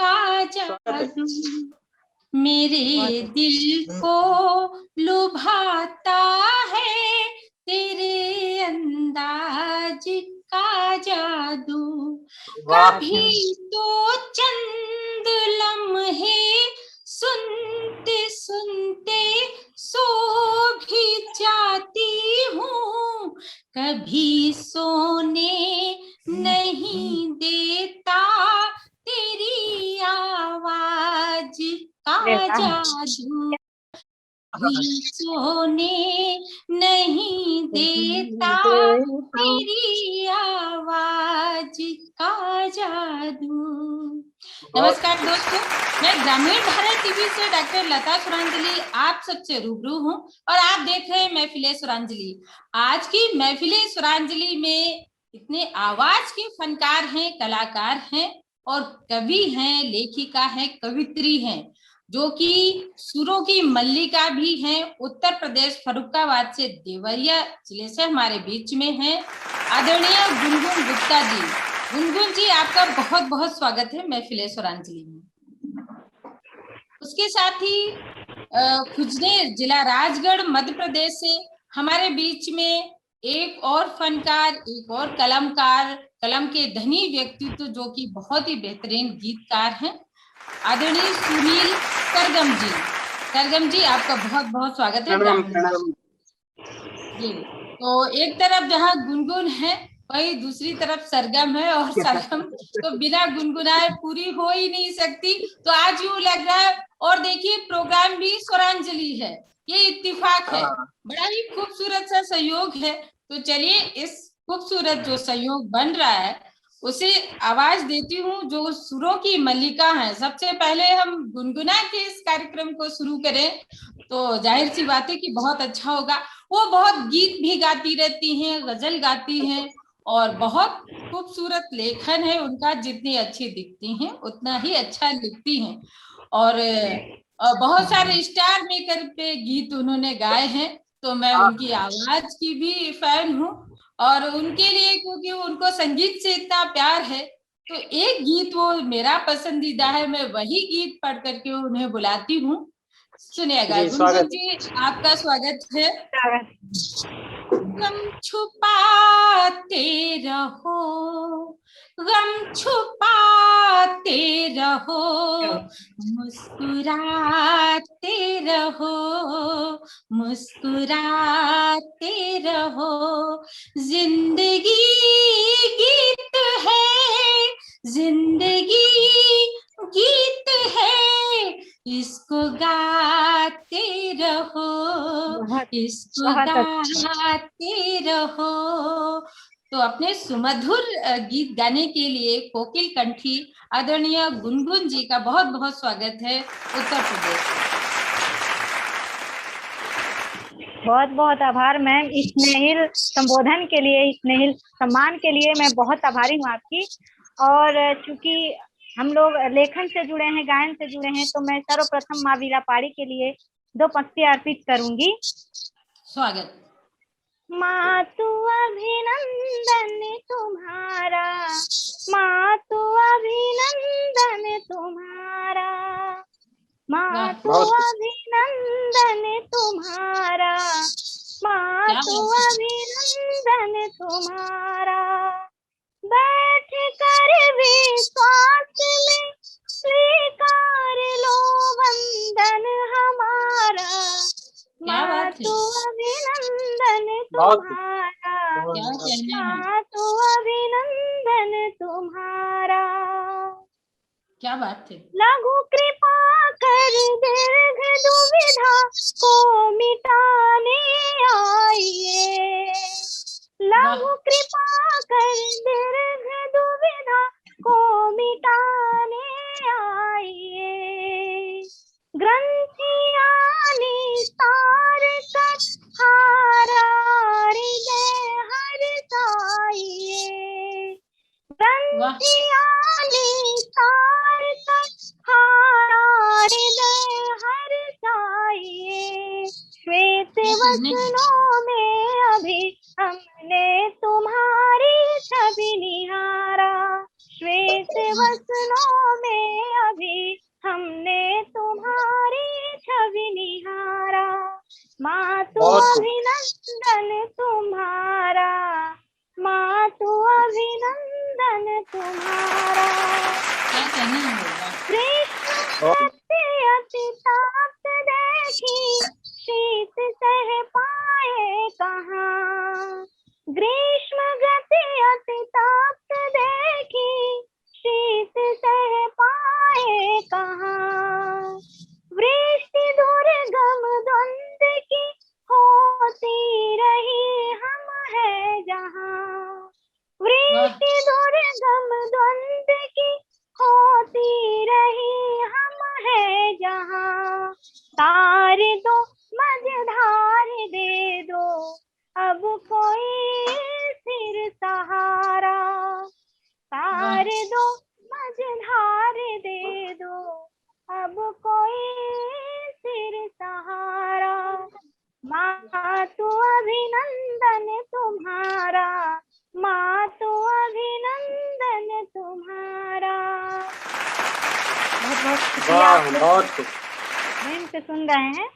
का जादू मेरे दिल को लुभाता है, तेरे अंदाज का जादू। कभी तो चंद लम्हे सुनते सुनते सो भी जाती हूँ, कभी सोने नहीं देता तेरी आवाज का जादू, कभी सोने नहीं देता तेरी आवाज का जादू। नमस्कार दोस्तों, मैं ग्रामीण भारत टीवी से डॉक्टर लता सुरांजलि आप सबसे रूबरू हूँ और आप देख रहे हैं महफिले सुरांजलि। आज की महफिले सुरांजलि में इतने आवाज के फनकार हैं, कलाकार हैं और कवि हैं, लेखिका हैं, कवित्री हैं, जो कि सुरों की मल्लिका भी हैं। उत्तर प्रदेश फर्रुखाबाद से देवरिया जिले से हमारे बीच में हैं आदरणीय गुनगुन गुप्ता जी। गुनगुन जी, आपका बहुत बहुत स्वागत है महफिले सुरांजलि में। उसके साथ ही खुजनेर जिला राजगढ़ मध्य प्रदेश से हमारे बीच में एक और फनकार, एक और कलमकार, कलम के धनी व्यक्तित्व जो कि बहुत ही बेहतरीन गीतकार हैं, आदरणीय सुनील सरगम जी। सरगम जी, आपका बहुत बहुत स्वागत है। जी, तो एक तरफ जहाँ गुनगुन है वही दूसरी तरफ सरगम है और सरगम तो बिना गुनगुनाए पूरी हो ही नहीं सकती। तो आज यूं लग रहा है, और देखिए प्रोग्राम भी स्वरांजलि है, ये इत्तिफाक है, बड़ा ही खूबसूरत सा सहयोग है। तो चलिए इस खूबसूरत जो सहयोग बन रहा है उसे आवाज देती हूँ, जो सुरों की मल्लिका है। सबसे पहले हम गुनगुना के इस कार्यक्रम को शुरू करें तो जाहिर सी बात है कि बहुत अच्छा होगा। वो बहुत गीत भी गाती रहती हैं, गजल गाती हैं और बहुत खूबसूरत लेखन है उनका। जितनी अच्छी दिखती हैं उतना ही अच्छा लिखती हैं और बहुत सारे स्टार मेकर पे गीत उन्होंने गाए हैं। तो मैं उनकी आवाज की भी फैन हूँ और उनके लिए, क्योंकि उनको संगीत से इतना प्यार है, तो एक गीत वो मेरा पसंदीदा है, मैं वही गीत पढ़ करके उन्हें बुलाती हूँ। सुनिएगा। गुनगुन जी, आपका स्वागत है। गम छुपाते रहो, गम छुपाते रहो, मुस्कुराते रहो, मुस्कुराते रहो। जिंदगी गीत है, जिंदगी गीत है, इसको गाते रहो, इसको गाते रहो। तो अपने सुमधुर गीत गाने के लिए कोकिल कंठी आदरणीय गुनगुन जी का बहुत बहुत स्वागत है उत्तर प्रदेश। बहुत बहुत आभार मैम, इस स्नेहिल संबोधन के लिए, इस स्नेहिल सम्मान के लिए मैं बहुत आभारी हूँ आपकी। और चूंकि हम लोग लेखन से जुड़े हैं, गायन से जुड़े हैं, तो मैं सर्वप्रथम माँ वीरा पाड़ी के लिए 2 पंक्ति अर्पित करूंगी। स्वागत। माँ तू अभिनंदन तुम्हारा, माँ तू अभिनंदन तुम्हारा, माँ तू अभिनंदन तुम्हारा, माँ तू अभिनंदन तुम्हारा। बैठ कर विश्वास में स्वीकार लो वंदन हमारा, माँ तू अभिनंदन तुम्हारा, माँ तू अभिनंदन तुम्हारा। क्या बात है। लघु कृपा कर दीर्घ दुविधा को मिटाने आइए, लघु कृपा कर दीर्घ दुविधा को मिटाने आइए। ग्रंथियां निस्तार कर हारा हृदय हर्षाइए, ग्रंथियां निस्तार कर हारा हृदय हर्षाइए। श्वेत वसनों में अभी हमने तुम्हारी छवि निहारा, श्वेत वसनों में अभी बहुत खूब। अभिनंदन तुम्हारा, माँ तू अभिनंदन तुम्हारा। क्या कहने हैं बोला। कृष्ण अति ताप देखी, शीत सह पाए कहाँ। ग्रीष्म गति अति ताप देखी, शीत सह पाए कहाँ। वृष्टि दुर्गम द्वंद की होती रही हम है जहाँ। वृष्टि दुर्गम द्वंद की होती रही हम है जहाँ। तार दो मझधार दे दो, अब कोई सिर सहारा। तार दो मझधार दे दो, अब कोई सिर सहारा। माँ तो अभिनंदन तुम्हारा, माँ तो अभिनंदन तुम्हारा। बहुत बहुत शुक्रिया। वाह, बहुत खूब। ध्यान से सुन रहे हैं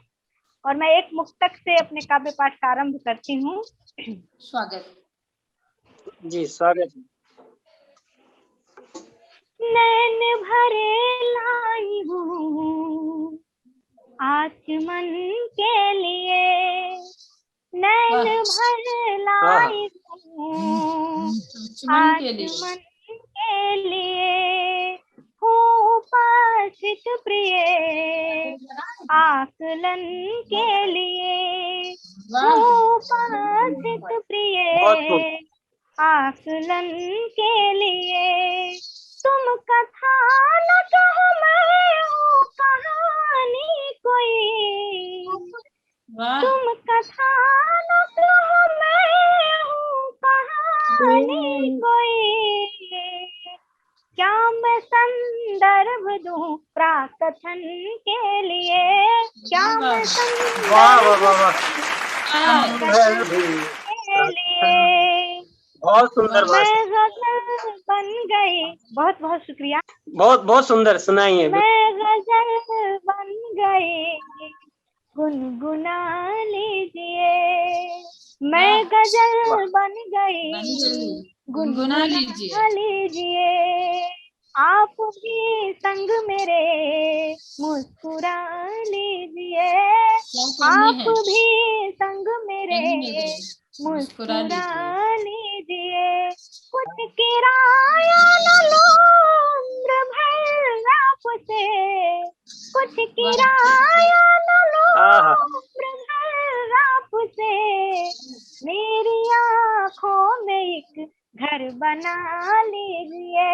और मैं एक मुक्तक से अपने काव्य पाठ का आरंभ करती हूँ। स्वागत। जी स्वागत। नैन भरे लाई हूँ आचमन के लिए, नैन भर लाई हूँ आचमन के लिए। हूँ उपस्थित प्रिय आकलन के लिए, हूँ उपस्थित प्रिय आकलन के लिए। तुम कथा न कहो मैं हूँ कहानी कोई, तुम कथा न कहो मैं हूँ कहानी कोई। क्या मैं संदर्भ दूं प्राकथन के लिए, क्या मैं संदर्भ के लिए। बहुत सुंदर। मैं गजल बन गई। बहुत बहुत शुक्रिया। बहुत बहुत सुंदर सुनाइए। मैं गजल बन गई, गुनगुना लीजिए। मैं गजल बन गई, गुनगुना लीजिए। आप भी संग मेरे मुस्कुरा लीजिए, आप भी संग मेरे मुस्कुरा लीजिए। कुछ किराया न लो उम्र भर आपसे, कुछ किराया न लो उम्र भर आपसे। मेरी आँखों में एक घर बना लीजिए,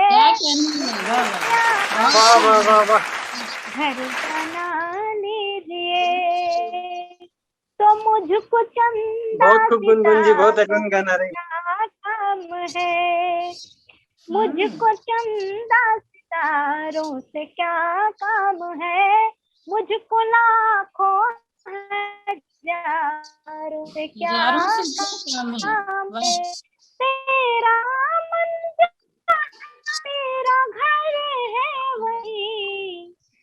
घर बना लीजिए। तो मुझको चंदा सितारा काम है, मुझको चंदा सितारों से क्या काम है। मुझको लाखों हजारों से क्या काम है। तेरा मंदिर मेरा घर है वही,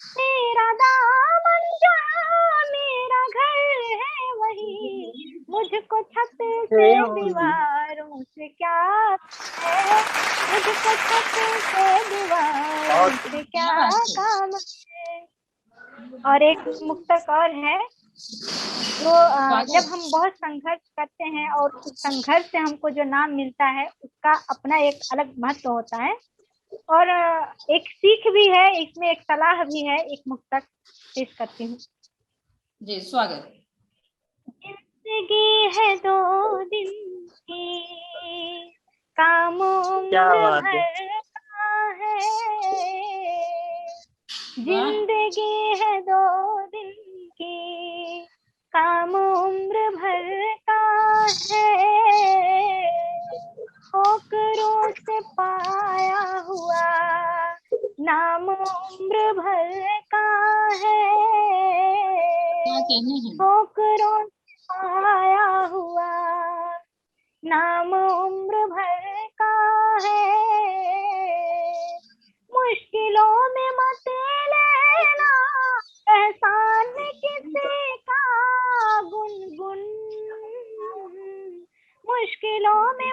तेरा दामन जहाँ मेरा घर है वही। मुझको छत से दीवारों से क्या है, मुझको छत से दीवारों से क्या काम है। और एक मुक्तक और है जो जब हम बहुत संघर्ष करते हैं और उस संघर्ष से हमको जो नाम मिलता है उसका अपना एक अलग महत्व होता है और एक सीख भी है इसमें, एक सलाह भी है। एक मुक्तक पेश करती हूँ। जी स्वागत। जिंदगी है 2 दिन की, काम उम्र भर का है। जिंदगी है 2 दिन की, काम उम्र भर का है। ठोकरों से पाया हुआ नाम उम्र भर का है। ठोकरों से पाया हुआ नाम उम्र भर का है। मुश्किलों में मत लेना एहसान किसी का, गुनगुन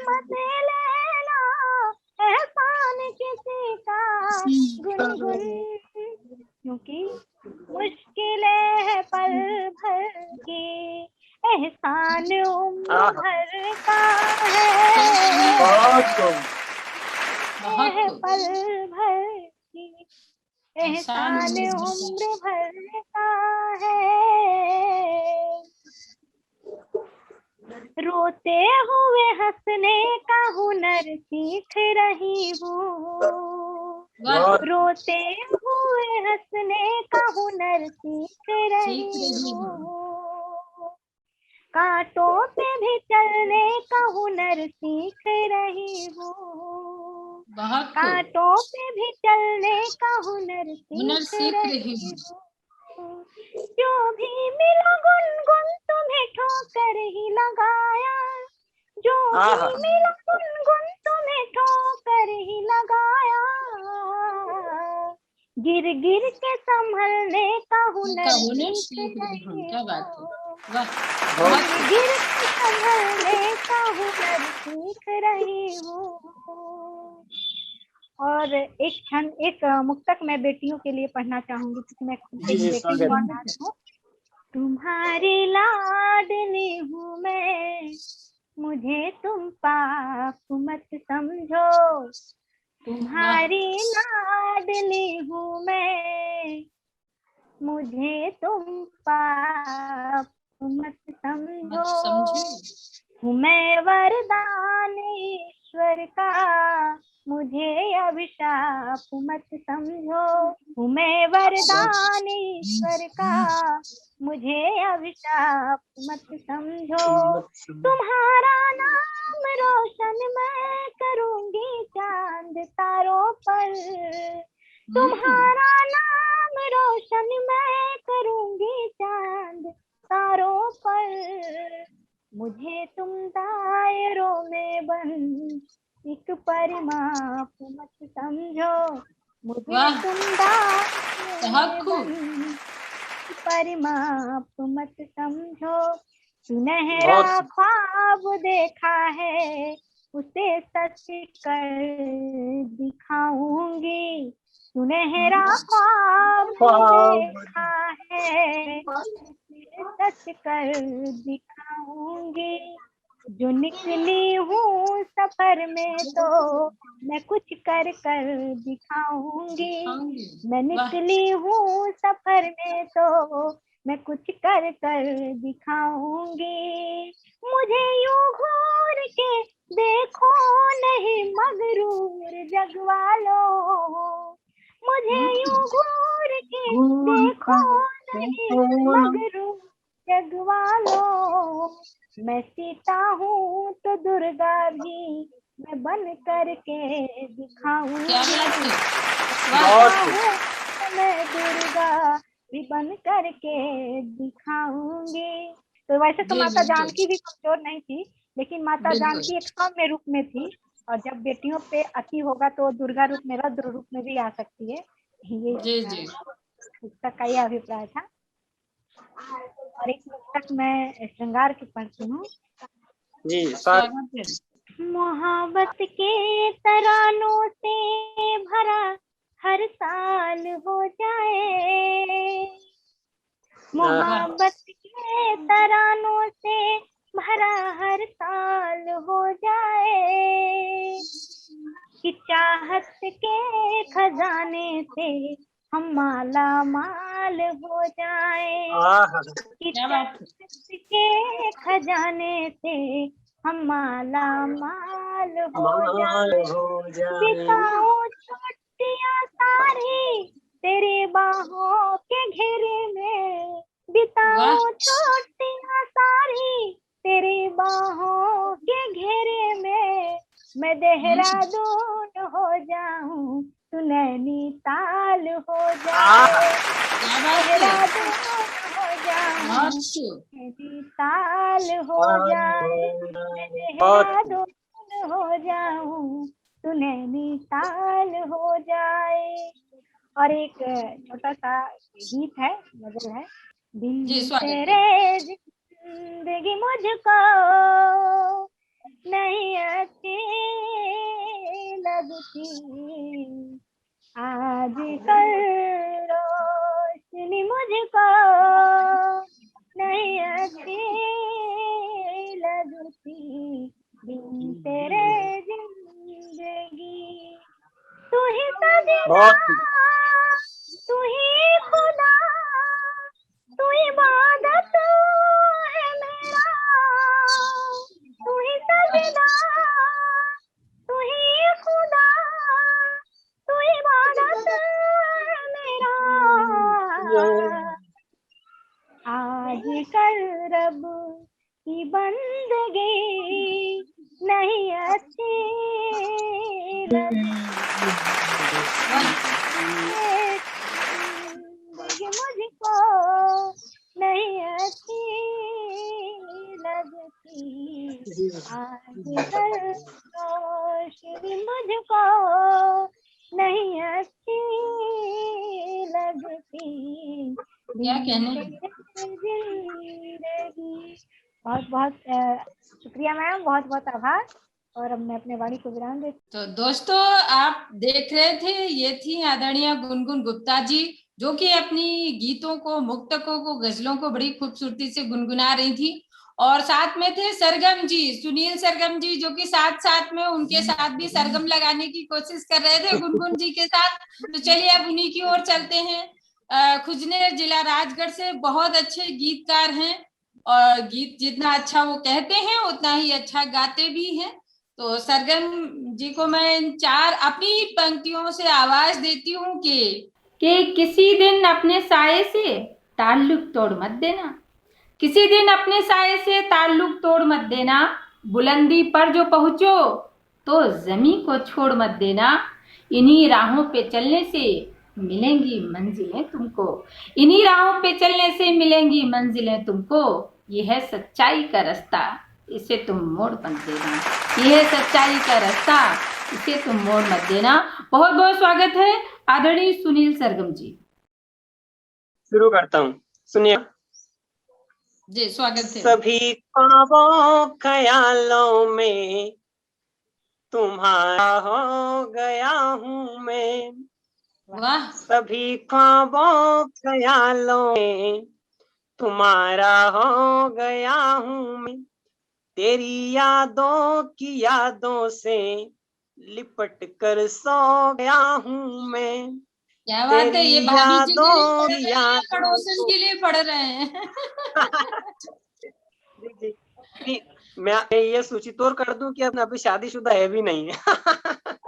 मत लेना एहसान किसी का गुनगुन, क्योंकि मुश्किलें है पल भर की, एहसान उम्र भर का है, बहुत खूब, है पल भर की, एहसान उम्र भर का है। रोते हुए हंसने का हुनर सीख रही हूँ, रोते हुए हंसने का हुनर सीख रही हूँ, कांटों पे भी चलने का हुनर सीख रही हूँ, कांटों पे भी चलने का हुनर सीख रही हूँ, जो भी मिला गुनगुन तुम्हें ठोकर ही लगाया, जो भी मिला गुनगुन तुम्हें ठोकर ही लगाया, गिर गिर के संभलने का हुनर सीख रही हूँ, गिर के संभलने का हुनर सीख रही हूँ। और एक मुक्तक मैं बेटियों के लिए पढ़ना चाहूंगी, क्योंकि मैं खुद एक बेटी हूँ। तुम्हारी लाडली हूँ मैं, मुझे तुम पाप मत समझो, तुम्हारी लाडली हूँ मैं, मुझे तुम पाप मत समझो, हूँ मैं वरदान ईश्वर का, मुझे अभिशाप मत समझो, हूँ मैं वरदान ईश्वर का, मुझे अभिशाप मत समझो, तुम्हारा नाम रोशन मैं करूंगी चांद तारों पर, तुम्हारा नाम रोशन मैं करूंगी चांद तारों पर, मुझे तुम दायरों में बंद एक परिमाप मत समझो, मुझे तुम दायरों में बंद परिमाप मत समझो, सुनहरा ख्वाब देखा है उसे सच कर दिखाऊंगी, सुनहरा ख्वाब देखा है उसे सच कर दिखाऊंगी, जो निकली हूँ सफर में तो मैं कुछ कर कर दिखाऊंगी, मैं निकली हूँ सफर में तो मैं कुछ कर कर दिखाऊंगी, मुझे यूं घूर के देखो नहीं मगरूर जग वालों, मुझे यूं घूर के देखो नहीं मगरूर जग वालों, मैं सीता हूँ तो दुर्गा भी मैं बन करके दिखाऊंगी, मैं दुर्गा भी बन करके दिखाऊंगी। तो वैसे तो माता जानकी भी कमजोर नहीं थी, लेकिन माता जानकी एक सौम्य रूप में थी, और जब बेटियों पे अति होगा तो दुर्गा रूप में, रुद्र रूप में भी आ सकती है, ये पुस्तक का यह अभिप्राय था। और एक पुस्तक मैं श्रृंगार की पढ़ती हूँ। मोहब्बत के तरानों से भरा हर साल हो जाए, मोहब्बत के तरानों से भरा हर साल हो जाए, कि चाहत के खजाने से हम माला माल हो जाए, कि चाहत के खजाने से हम माला माल हो जाए, बिताऊं छुट्टियां सारी तेरे बाहों के घेरे में, बिताऊं छुट्टियां सारी तेरे बाहों के घेरे में, मैं देहरादून हो जाऊं तू नैनीताल हो जाए, देहरादून हो जाऊं नैनीताल हो जाए, मैं देहरादून हो जाऊं तू नैनीताल हो जाए। और एक छोटा सा गीत है, गजल है। दिन तेरे जिंदगी मुझको नहीं अच्छी लगती, आज कल रोशनी मुझको नहीं अच्छी लगती, बिन तेरे जिंदगी। तू ही सजना, बहुत तू ही खुदा, तू इबादत है मेरा, तू ही सजना, तू ही खुदा, तू इबादत है मेरा। आज कल रब की बंदगी नहीं अच्छी लगती, मुझको नहीं अच्छी लगती, आजकल रोशनी मुझको नहीं अच्छी लगती, क्या कहने। जिंदगी। बहुत बहुत शुक्रिया मैम, बहुत बहुत आभार। और अब मैं अपने वाणी को विराम देती। तो दोस्तों, आप देख रहे थे, ये थी आदरणीय गुनगुन गुप्ता जी, जो कि अपनी गीतों को, मुक्तकों को, गजलों को बड़ी खूबसूरती से गुनगुना रही थी। और साथ में थे सरगम जी, सुनील सरगम जी, जो कि साथ साथ में उनके साथ भी सरगम लगाने की कोशिश कर रहे थे गुनगुन जी के साथ। तो चलिए अब उन्हीं की ओर चलते हैं। खुजनेर जिला राजगढ़ से बहुत अच्छे गीतकार हैं, और गीत जितना अच्छा वो कहते हैं उतना ही अच्छा गाते भी हैं। तो सरगम जी को मैं इन 4 अपनी पंक्तियों से आवाज देती हूँ कि किसी दिन अपने साये से ताल्लुक तोड़ मत देना, किसी दिन अपने साये से ताल्लुक तोड़ मत देना, बुलंदी पर जो पहुंचो तो जमीन को छोड़ मत देना, इन्हीं राहों पे चलने से मिलेंगी मंजिलें तुमको, इन्हीं राहों पे चलने से मिलेंगी मंजिलें तुमको, यह है सच्चाई का रास्ता, इसे तुम मोड़ मत देना, यह है सच्चाई का रास्ता, इसे तुम मोड़ मत देना। बहुत बहुत स्वागत है आदरणीय सुनील सरगम जी। शुरू करता हूँ, सुनिए। जी स्वागत है। सभी ख्वाबों ख्यालों में तुम्हारा हो गया हूँ मैं, वाह। सभी ख्वाबों ख्यालों में तुम्हारा हो गया हूँ मैं, तेरी यादों की यादों से लिपट कर सो गया हूँ मैं। क्या बात है, ये तेरी भाभी जी के लिए यादों पढ़ रहे हैं या पड़ोसन के लिए पढ़ रहे हैं? जी, मैं ये सूचित और कर दूं कि अब अभी शादीशुदा है भी नहीं है।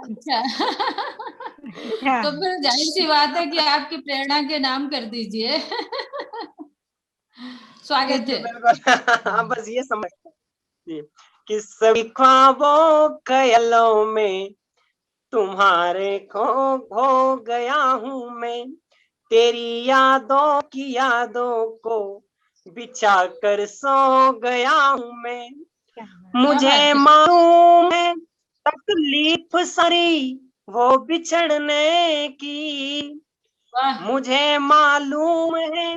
अच्छा। तो फिर जाहिर सी बात है कि आपकी प्रेरणा के नाम कर दीजिए। स्वागत है। बिल्कुल। बस ये समझ जी कि सभी ख्वाबों ख्यालों में तुम्हारे खो गया हूँ मैं, तेरी यादों की यादों को बिछा कर सो गया हूँ मैं। मुझे मालूम है तकलीफ सारी वो बिछड़ने की, मुझे मालूम है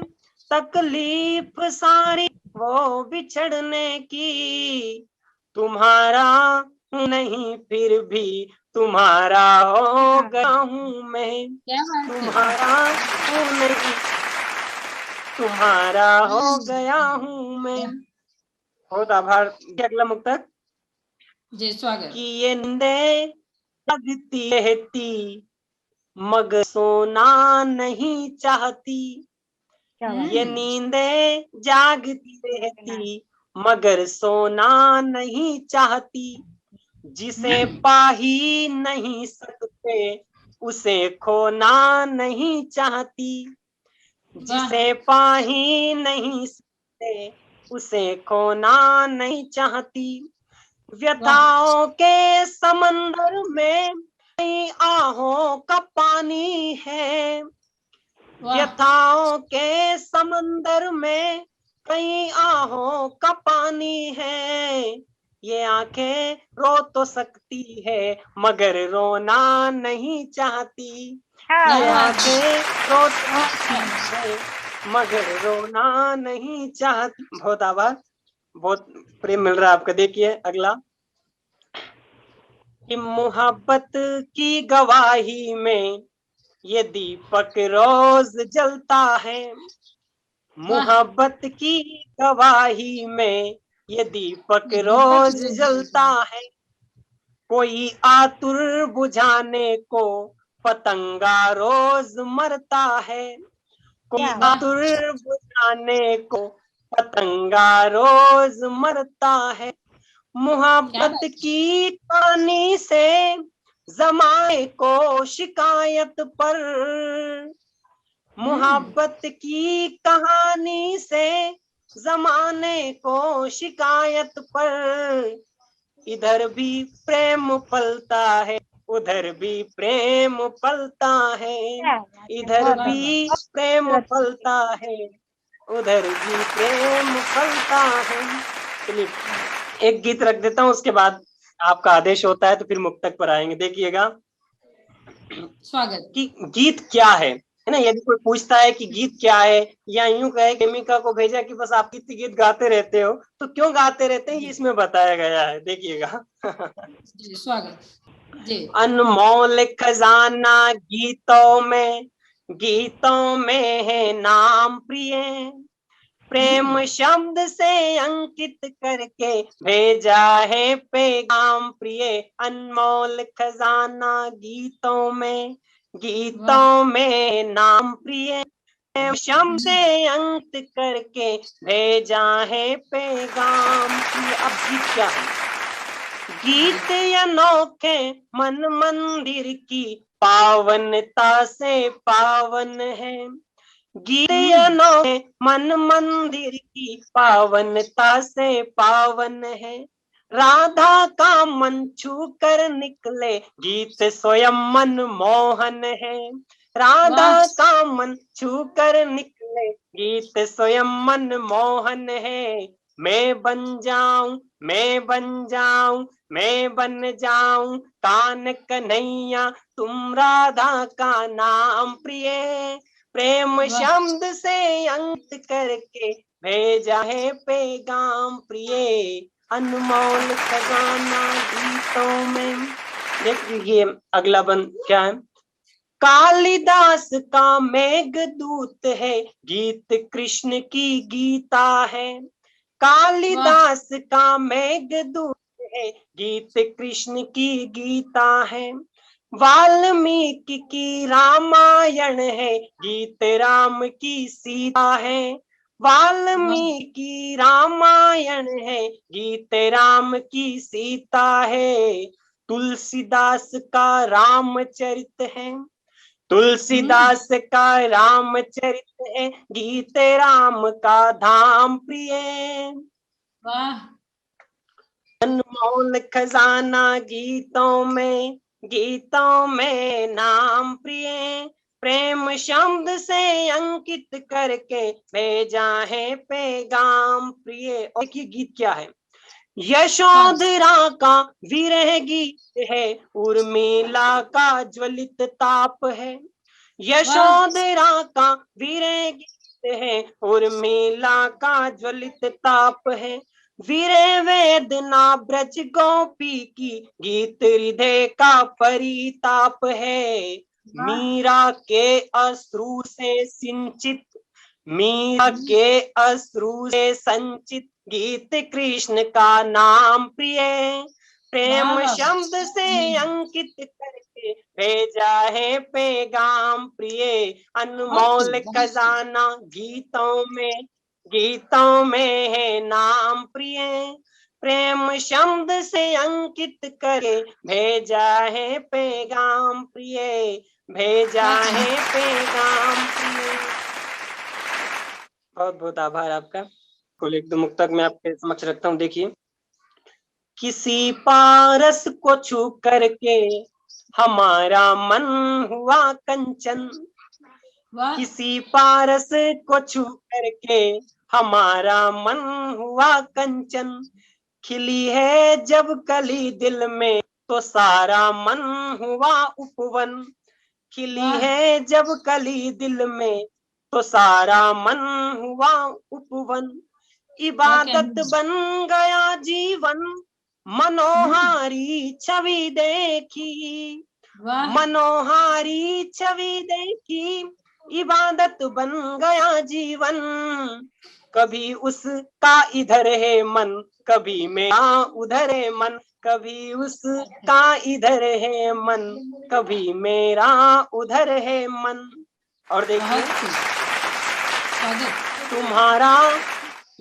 तकलीफ सारी वो बिछड़ने की, तुम्हारा नहीं फिर भी तुम्हारा हो गया हूँ मैं, तुम्हारा नहीं तुम्हारा हो गया हूँ मैं। बहुत आभार। अगला मुक्तक। जी स्वागत। कि ये नींदें लगती रहती मगर सोना नहीं चाहती, ये नींदें जागती रहती मगर सोना नहीं चाहती, जिसे पा ही नहीं सकते उसे खोना नहीं चाहती, जिसे पा ही नहीं सकते उसे खोना नहीं चाहती, व्यथाओं के समंदर में कई आहों का पानी है, व्यथाओं के समंदर में कई आहों का पानी है, ये आंखें रो तो सकती है मगर रोना नहीं चाहती, ये आंखें रो तो सकती है मगर रोना नहीं चाहती। बहुत आभार, बहुत प्रेम मिल रहा है आपका। देखिए अगला। कि मोहब्बत की गवाही में ये दीपक रोज जलता है। मोहब्बत की गवाही में ये दीपक रोज जलता है। कोई आतुर बुझाने को पतंगा रोज मरता है। कोई क्या? आतुर बुझाने को पतंगा रोज मरता है। मोहब्बत की कहानी से जमाए को शिकायत पर, मोहब्बत की कहानी से जमाने को शिकायत पर, इधर भी प्रेम पलता है उधर भी प्रेम पलता है। क्या बात है, इधर बहुत भी बहुत प्रेम खूबसूरत। पलता है उधर भी प्रेम पलता है। चलिए एक गीत रख देता हूँ, उसके बाद आपका आदेश होता है तो फिर मुक्तक पर आएंगे। देखिएगा स्वागत। कि गीत क्या है ना। यदि कोई पूछता है कि गीत क्या है, या यूं कहे प्रेमिका को भेजा कि बस आप गीत गाते रहते हो, तो क्यों गाते रहते हैं ये इसमें बताया गया है। देखिएगा जी स्वागत जी। अनमोल खजाना गीतों में है नाम प्रिय, प्रेम शब्द से अंकित करके भेजा है पैगाम प्रिय। अनमोल खजाना गीतों में नाम प्रिय, प्रेम शब्द से अंकित करके भेजा है पैगाम प्रिय। अब गीत क्या है? गीत अनोखे मन मंदिर की पावनता से पावन है। गीत अनोखे मन मंदिर की पावनता से पावन है। राधा का मन छू कर निकले गीत स्वयं मन मोहन है। राधा का मन छू कर निकले गीत स्वयं मन मोहन है। मैं बन जाऊं कान कन्हैया तुम राधा का नाम प्रिय, प्रेम शब्द से अंत करके भेजा है पैगाम प्रिय। अनमोल खजाना गीतों में। देख लीजिए अगला बंद क्या है। कालिदास का मेघदूत है गीत कृष्ण की गीता है। कालिदास का मेघदूत है गीत कृष्ण की गीता है। वाल्मीकि की रामायण है गीत राम की सीता है। वाल्मीकि रामायण है गीत राम की सीता है। तुलसीदास का रामचरित है, तुलसीदास का रामचरित है गीत राम का धाम प्रिय। अनमोल खजाना गीतों में नाम प्रिय, प्रेम शब्द से अंकित करके भेजा है पैगाम प्रिय। और देखिए गीत क्या है। यशोधरा का विरह गीत है, उर्मिला का ज्वलित ताप है। यशोधरा का विरह गीत है, उर्मिला का ज्वलित ताप है। विरह वेदना ब्रज गोपी की गीत हृदय का परिताप है। मीरा के अश्रु से संचित गीत कृष्ण का नाम प्रिय, प्रेम शब्द से अंकित करके भेजा है पैगाम प्रिय। अनमोल खजाना गीतों में है नाम प्रिय, प्रेम शब्द से अंकित करे भेजा है पैगाम प्रिय, भेजा है पैगाम प्रिय। बहुत बहुत आभार आपका। कुल एक दो मुक्तक मैं आपके समक्ष रखता हूँ। देखिए, किसी पारस को छू करके हमारा मन हुआ कंचन, किसी पारस को छू करके हमारा मन हुआ कंचन। खिली है जब कली दिल में तो सारा मन हुआ उपवन, खिली है जब कली दिल में तो सारा मन हुआ उपवन। इबादत बन गया जीवन मनोहारी छवि देखी, वाह मनोहारी छवि देखी, इबादत बन गया जीवन। कभी उसका इधर है मन, कभी मेरा उधर है मन, कभी उसका इधर है मन, कभी मेरा उधर है मन। और देखिए, बहुत खूब, स्वागत। तुम्हारा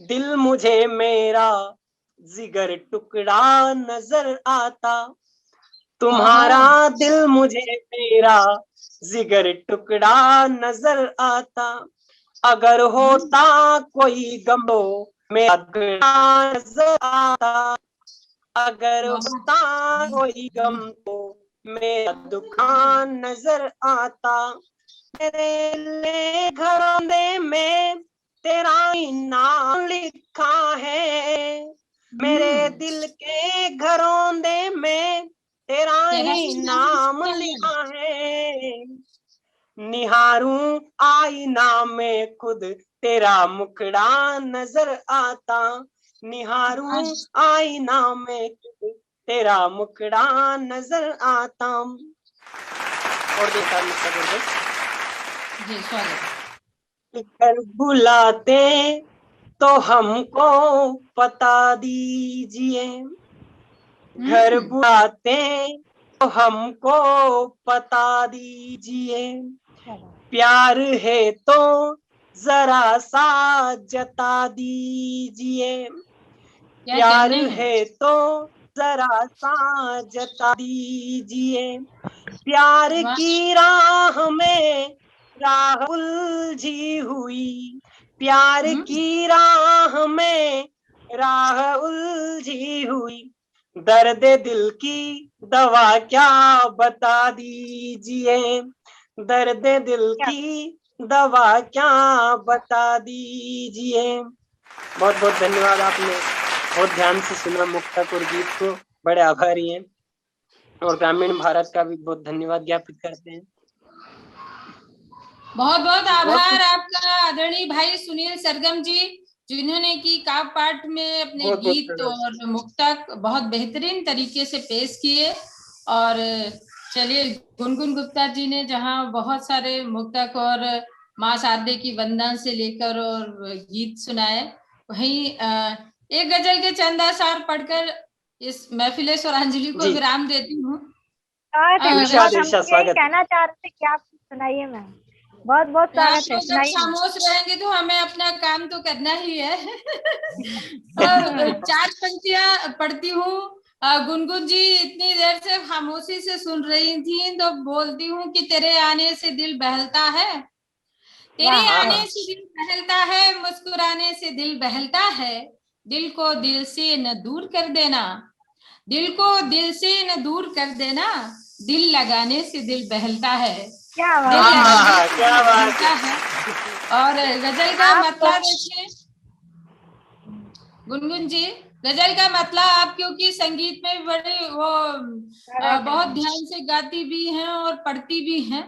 दिल मुझे मेरा जिगर टुकड़ा नजर आता, तुम्हारा दिल मुझे मेरा जिगर टुकड़ा नजर आता। अगर होता कोई गम तो मेरा टुकड़ा नजर आता, अगर होता कोई गम तो मेरा दुकान नजर आता। मेरे लिए घरौंदे में तेरा ही नाम लिखा है, मेरे दिल के घरौंदे में तेरा ही नाम लिखा है। निहारूं आईना में खुद तेरा मुखड़ा नजर आता, निहारूं आईना में खुद तेरा मुखड़ा नजर आता। और देखा जी, स्वागत। कर बुलाते तो हमको पता दीजिए, घर बुलाते तो हमको पता दीजिए। प्यार है तो जरा सा जता दीजिए, प्यार है तो जरा सा जता दीजिए। प्यार की राह में राह उलझी हुई, प्यार की राह में राह उलझी हुई। दर्द दिल की दवा क्या बता दीजिए, दर्द दिल की दवा क्या बता दीजिए। बहुत बहुत धन्यवाद, आपने बहुत ध्यान से सुना मुक्तापुर गीत को, बड़े आभारी हैं। और ग्रामीण भारत का भी बहुत धन्यवाद ज्ञापित करते हैं। बहुत बहुत आभार आपका आदरणीय भाई सुनील सरगम जी, जिन्होंने की काव्य पाठ में अपने गीत और मुक्तक बहुत बेहतरीन तरीके से पेश किए। और चलिए, गुनगुन गुप्ता जी ने जहां बहुत सारे मुक्तक और माँ शारदे की वंदना से लेकर और गीत सुनाए, वहीं एक गजल के चंद आसार पढ़कर इस महफिले स्वरांजलि को विराम देती हूँ। कहना चाह रहे थे कि आप सुनाइए मैम। बहुत बहुत स्वागत है, जब खामोश रहेंगे तो हमें अपना काम तो करना ही है। चार पंक्तियां पढ़ती हूँ। गुनगुन जी इतनी देर से खामोशी से सुन रही थी, तो बोलती हूँ कि तेरे आने से दिल बहलता है, तेरे आने से दिल बहलता है, मुस्कुराने से दिल बहलता है। दिल को दिल से न दूर कर देना, दिल को दिल से न दूर कर देना, दिल लगाने से दिल बहलता है। क्या बात है। और गजल का मतलब देखिए गुनगुन जी, गजल का मतलब आप क्योंकि संगीत में बड़े वो बहुत ध्यान से गाती भी हैं और पढ़ती भी हैं।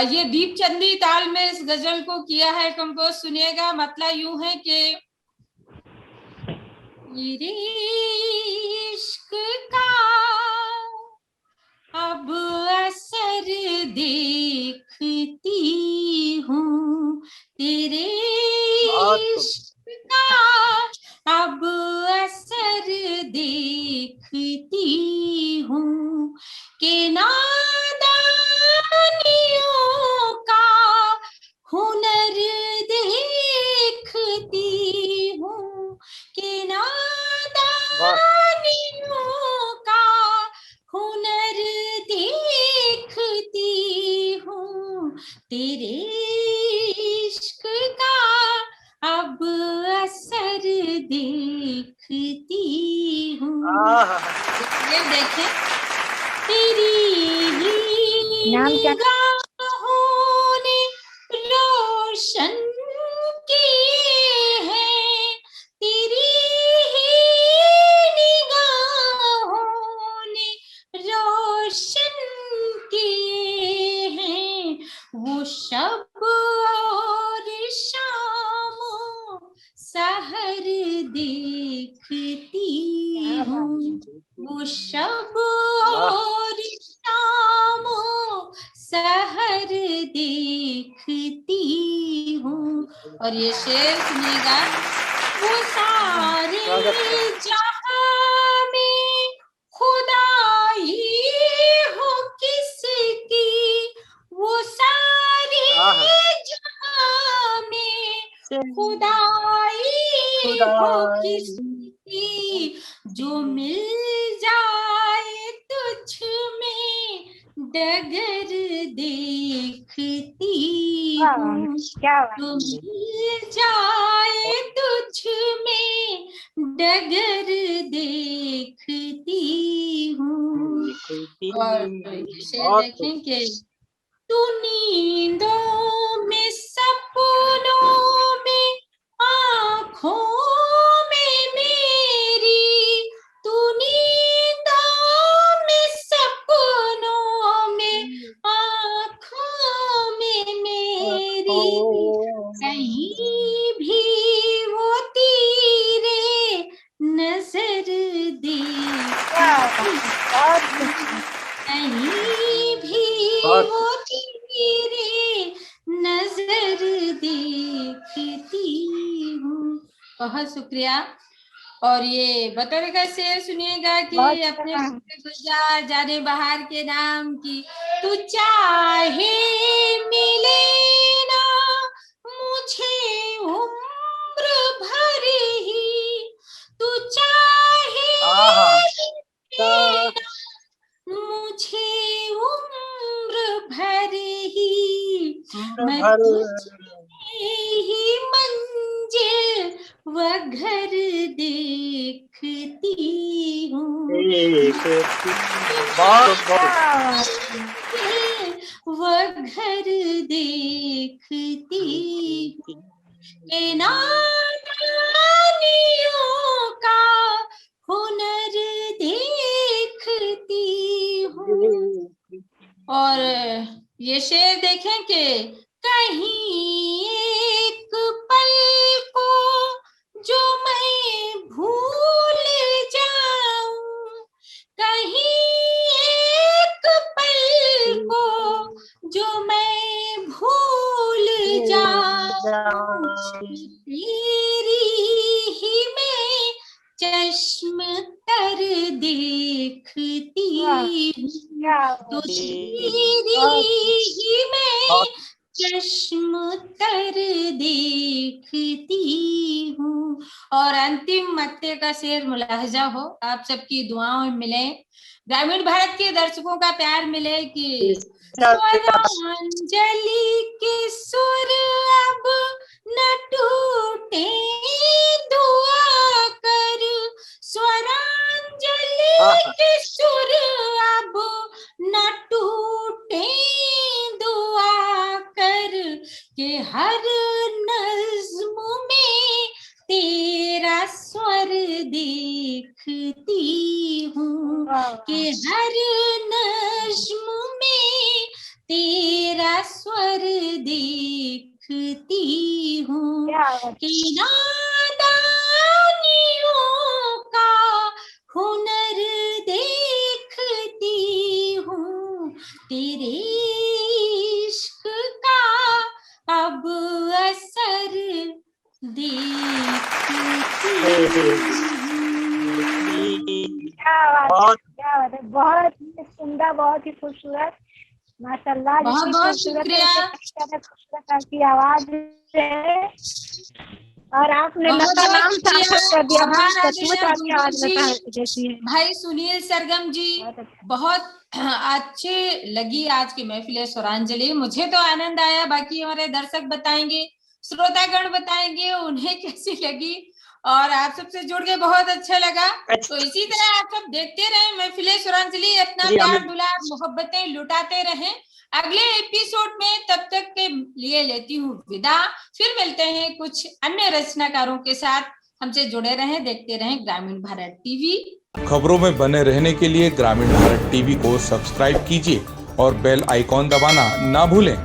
ये दीपचंदी ताल में इस गजल को किया है कंपोज। सुनिएगा, मतलब यूं है कि मेरे इश्क का अब असर देखती हूँ, तेरे इश्क का अब असर देखती हूँ, कि नादानियों का हुनर देखती हूँ, कि नादानियों का हुनर देखती हूँ, तेरे इश्क का अब असर देखती हूँ। ये देखें, तेरी निगाहों ने रोशन किए हैं, तेरी निगाहों ने रोशन किए हैं, वो शब और शाम सहर देखती हूँ, शब और शाम सहर देखती हूँ। और ये शेर सुनिएगा, वो सारे जहां में खुदाई हो किसकी, वो सारे जहां में खुदाई हो किसकी, जो मिल जाए तुझ में डगर देखती हूँ, क्या बात। जो मिल जाए तुझ में डगर देखती हूँ। और ये शेर देखें कि तू नींदों में सपनों में आँखों में मेरी, तू नींदों में सपनों में आँखों में मेरी, कहीं भी वो तेरे नजर देखती, कहीं भी वो तेरे नजर देखती हूँ। बहुत शुक्रिया। और ये बतौर का शेर सुनिएगा कि अपने गुलजार जाने बहार के नाम की, तू चाहे मिले ना मुझे उम्र भर ही, तू चाहे मिले ना मुझे उम्र भर ही, मैं तुझे ही मंजिल व घर देखती हूँ, व घर देखती हूँ। ए नादानियों का हुनर देखती हूँ। और ये शेर देखें कि कहीं एक पल को जो मैं भूल जाऊं, कहीं एक पल को जो मैं भूल जाऊं, तेरी ही मैं चश्म तर देखती हूँ, तो तेरी ही मैं चश्म तर देखती हूँ। और अंतिम मत्ते का शेर मुलाहजा हो, आप सबकी दुआओं में मिले, ग्रामीण भारत के दर्शकों का प्यार मिले कि स्वरांजलि के सुर अब न टूटे, दुआ कर स्वरांजलि के सुर अब न टूटे, दुआ कर के हर नज्म में तेरा स्वर देखती हूँ, के हर नज्म में तेरा स्वर देखती हूँ, कि नादानियों का हुनर देखती हूँ, तेरे इश्क का अब असर देखती क्या बात है, बहुत ही सुंदर, बहुत ही खूबसूरत, माशाल्लाह। बहुत बहुत शुक्रिया। खूबसूरत आपकी आवाज है और आपने नाम सार्थक कर दिया। आपकी आवाज जैसी है। भाई सुनील सरगम जी, बहुत अच्छे लगी आज की महफिल स्वरांजलि, मुझे तो आनंद आया, बाकी हमारे दर्शक बताएंगे, श्रोतागण बताएंगे उन्हें कैसी लगी। और आप सबसे जुड़ के बहुत अच्छा लगा। तो इसी तरह आप सब देखते रहे महफिल स्वरांजलि, अपना प्यार दुलार मोहब्बतें लुटाते रहें। अगले एपिसोड में तब तक के लिए लेती हूँ विदा, फिर मिलते हैं कुछ अन्य रचनाकारों के साथ। हमसे जुड़े रहें, देखते रहें ग्रामीण भारत टीवी। खबरों में बने रहने के लिए ग्रामीण भारत टीवी को सब्सक्राइब कीजिए और बेल आइकॉन दबाना ना भूलें।